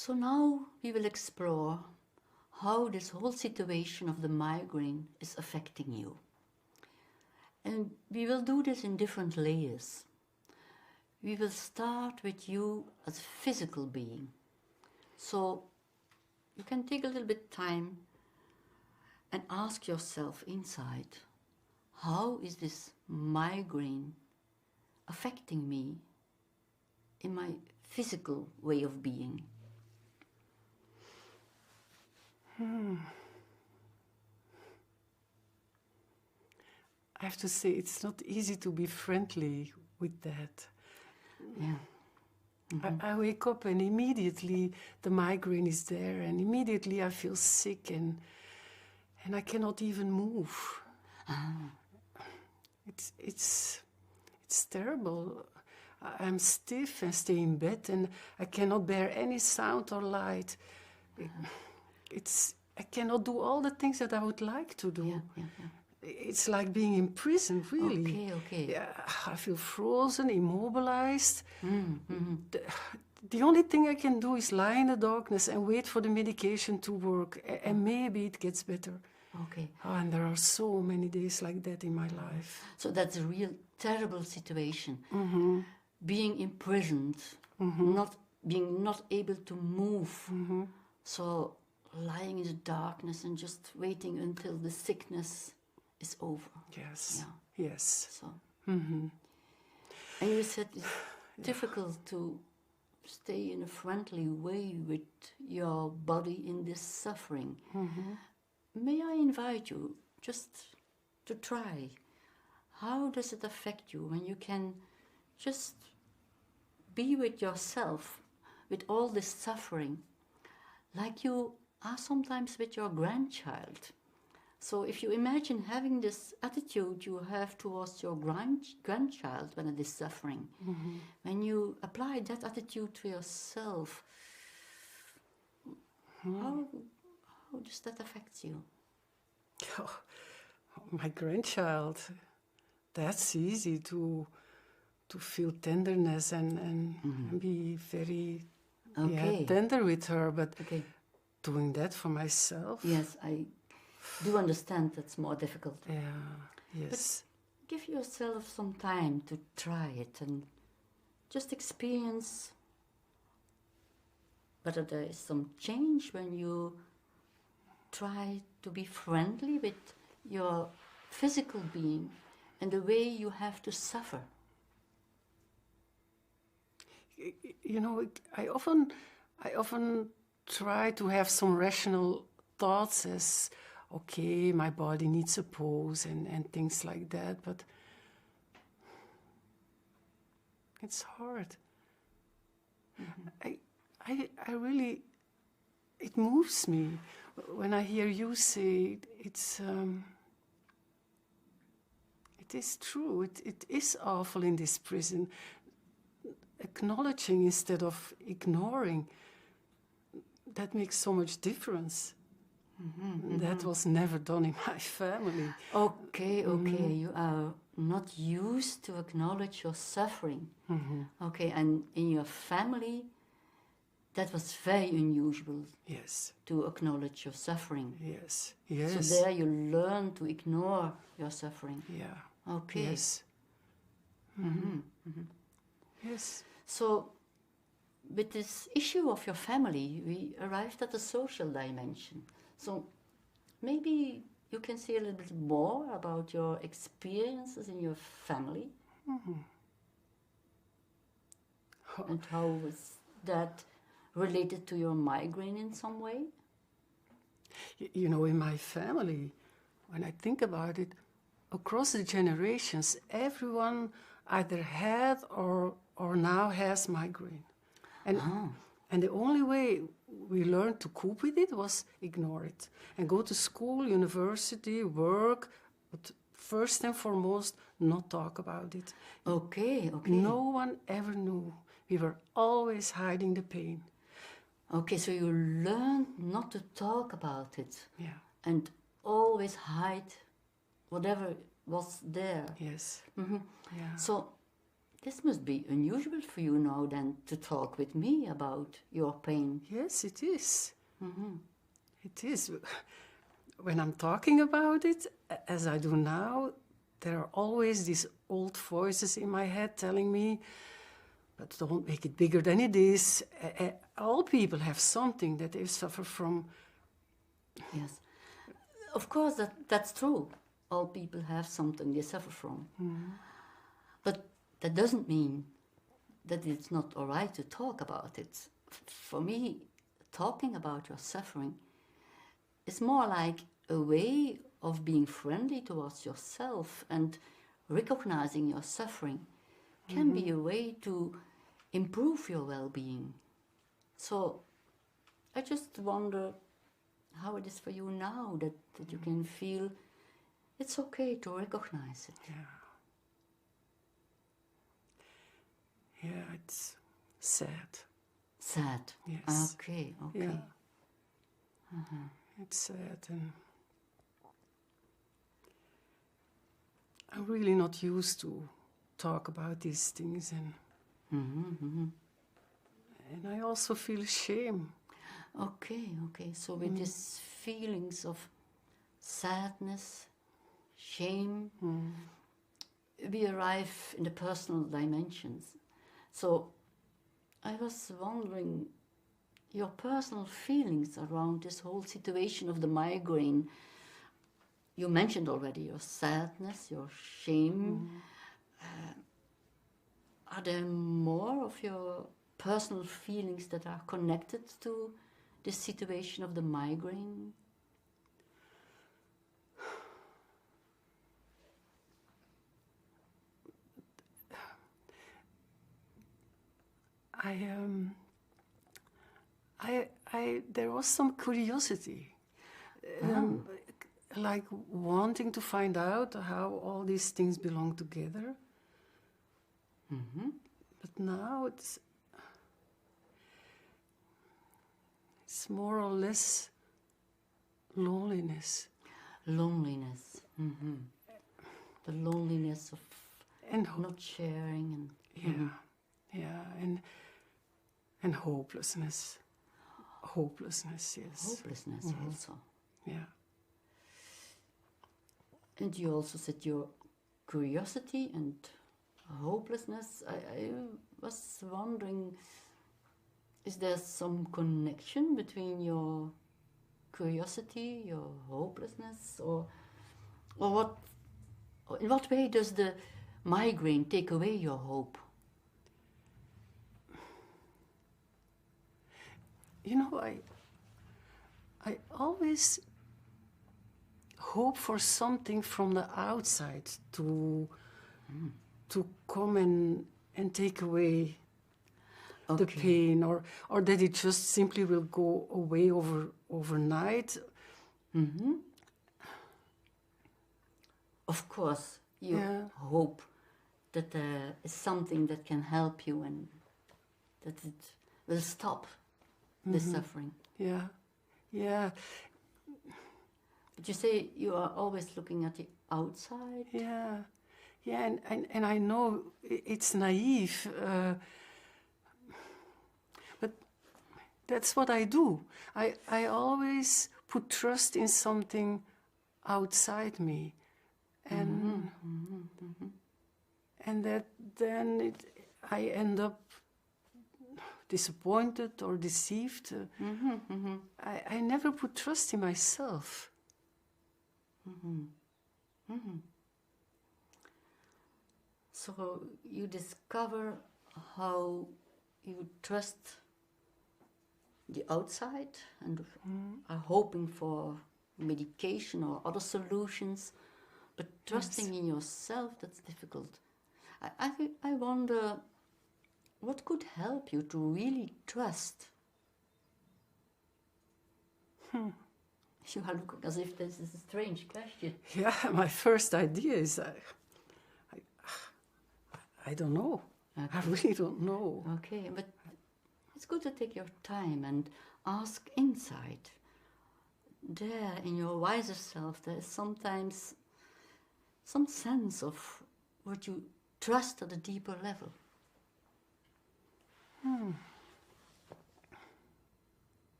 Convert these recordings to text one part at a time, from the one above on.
So now we will explore how this whole situation of the migraine is affecting you. And we will do this in different layers. We will start with you as a physical being. So you can take a little bit time and ask yourself inside, how is this migraine affecting me in my physical way of being? I have to say, it's not easy to be friendly with that. Yeah. I wake up and immediately the migraine is there, and immediately I feel sick and I cannot even move. It's terrible. I'm stiff and stay in bed, and I cannot bear any sound or light. I cannot do all the things that I would like to do. Yeah. It's like being in prison, really. Okay. Yeah, I feel frozen, immobilized. The only thing I can do is lie in the darkness and wait for the medication to work, and maybe it gets better. Okay. Oh, and there are so many days like that in my life. So that's a real terrible situation. Being imprisoned, not able to move. So lying in the darkness and just waiting until the sickness is over. Yes. Yeah. Yes. So. And you said it's difficult to stay in a friendly way with your body in this suffering. May I invite you just to try? How does it affect you when you can just be with yourself, with all this suffering, like you are sometimes with your grandchild? So if you imagine having this attitude you have towards your grandchild when it is suffering, when you apply that attitude to yourself, how does that affect you? Oh, my grandchild, that's easy to feel tenderness and be very tender with her, but doing that for myself? Yes, I do understand that's more difficult. Yeah, yes. But give yourself some time to try it and just experience whether there is some change when you try to be friendly with your physical being and the way you have to suffer. You know, I often try to have some rational thoughts as, okay, my body needs a pose and things like that, but it's hard. I really, it moves me when I hear you say it is true, it is awful in this prison. Acknowledging instead of ignoring, that makes so much difference. That was never done in my family. Okay, you are not used to acknowledge your suffering. Okay, and in your family, that was very unusual. Yes. To acknowledge your suffering. Yes. So there you learn to ignore your suffering. Yeah. Okay. Yes. Yes. So, with this issue of your family, we arrived at the social dimension. So, maybe you can say a little bit more about your experiences in your family. And how was that related to your migraine in some way? You know, in my family, when I think about it, across the generations, everyone either had or now has migraine. And the only way we learned to cope with it was ignore it. And go to school, university, work, but first and foremost, not talk about it. Okay. No one ever knew. We were always hiding the pain. Okay, so you learned not to talk about it. Yeah. And always hide whatever was there. Yes. Yeah. So this must be unusual for you now then to talk with me about your pain. Yes, it is. It is. When I'm talking about it, as I do now, there are always these old voices in my head telling me, but don't make it bigger than it is. All people have something that they suffer from. Yes. Of course, that's true. All people have something they suffer from. But that doesn't mean that it's not all right to talk about it. For me, talking about your suffering is more like a way of being friendly towards yourself, and recognizing your suffering can be a way to improve your well-being. So I just wonder how it is for you now that you can feel it's okay to recognize it. Yeah, it's sad. Sad. Yes. Okay. Yeah. It's sad, and I'm really not used to talk about these things, and and I also feel shame. Okay. So with these feelings of sadness, shame, we arrive in the personal dimensions. So I was wondering, your personal feelings around this whole situation of the migraine. You mentioned already your sadness, your shame. Are there more of your personal feelings that are connected to this situation of the migraine? There was some curiosity, like wanting to find out how all these things belong together. But now it's more or less loneliness. Loneliness. The loneliness of And not sharing. and hopelessness. Hopelessness, yes. Hopelessness also. Yeah. And you also said your curiosity and hopelessness. I was wondering, is there some connection between your curiosity, your hopelessness, or what? In what way does the migraine take away your hope? You know, I always hope for something from the outside to come and take away the pain, or that it just simply will go away overnight. Of course, you hope that there is something that can help you and that it will stop the suffering. Yeah. But you say you are always looking at the outside. Yeah, and I know it's naive, but that's what I do. I always put trust in something outside me, and and that then I end up disappointed or deceived. I never put trust in myself. So you discover how you trust the outside and are hoping for medication or other solutions, but trusting in yourself, that's difficult. I wonder, what could help you to really trust? You are looking as if this is a strange question. Yeah, my first idea is I don't know. Okay. I really don't know. Okay, but it's good to take your time and ask inside. There, in your wiser self, there is sometimes some sense of what you trust at a deeper level?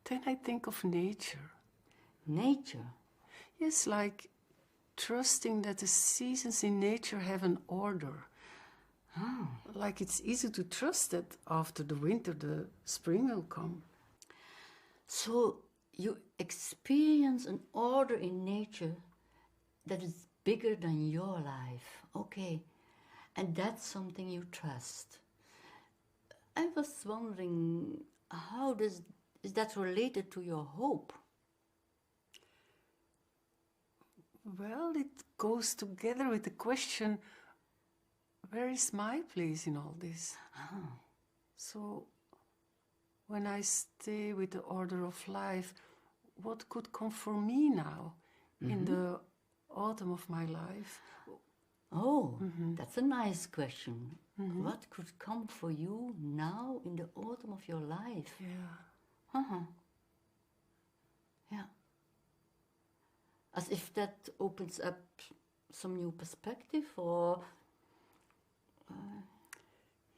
Then I think of nature. Nature? Yes, like trusting that the seasons in nature have an order. Like it's easy to trust that after the winter, the spring will come. So you experience an order in nature that is bigger than your life. Okay. And that's something you trust. I was wondering, is that related to your hope? Well, it goes together with the question, where is my place in all this? So, when I stay with the order of life, what could come for me now in the autumn of my life? Oh, that's a nice question. What could come for you now in the autumn of your life? Yeah. Yeah. As if that opens up some new perspective, or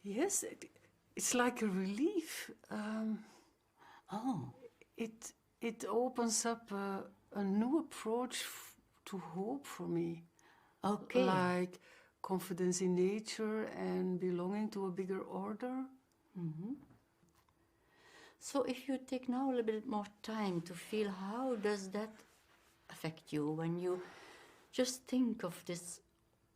Yes, it's like a relief. oh, It opens up a new approach to hope for me. okay. Like confidence in nature and belonging to a bigger order. So if you take now a little bit more time to feel, how does that affect you when you just think of this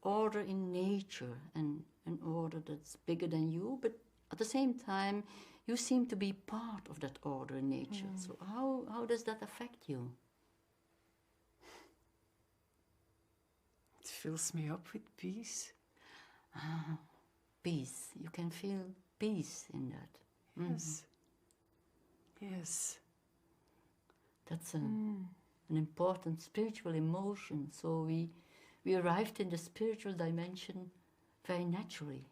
order in nature and an order that's bigger than you, but at the same time you seem to be part of that order in nature. So how does that affect you? It fills me up with peace. Peace. You can feel peace in that. Yes. Yes. That's an important spiritual emotion. So we arrived in the spiritual dimension very naturally.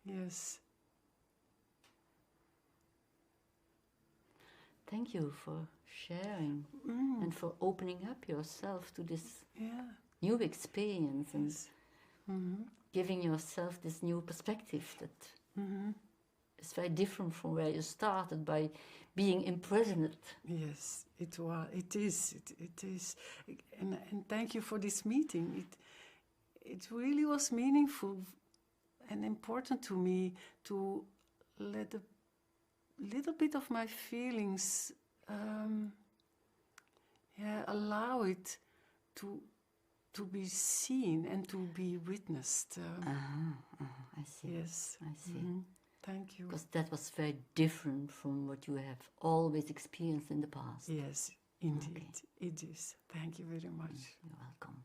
Yes. Thank you for sharing and for opening up yourself to this new experience and giving yourself this new perspective that is very different from where you started by being imprisoned. Yes, it was. It is. It is. And thank you for this meeting. It really was meaningful and important to me to let a little bit of my feelings, allow it to be seen and to be witnessed. I see. Yes. I see. Thank you. Because that was very different from what you have always experienced in the past. Yes, indeed. Okay. It is. Thank you very much. You're welcome.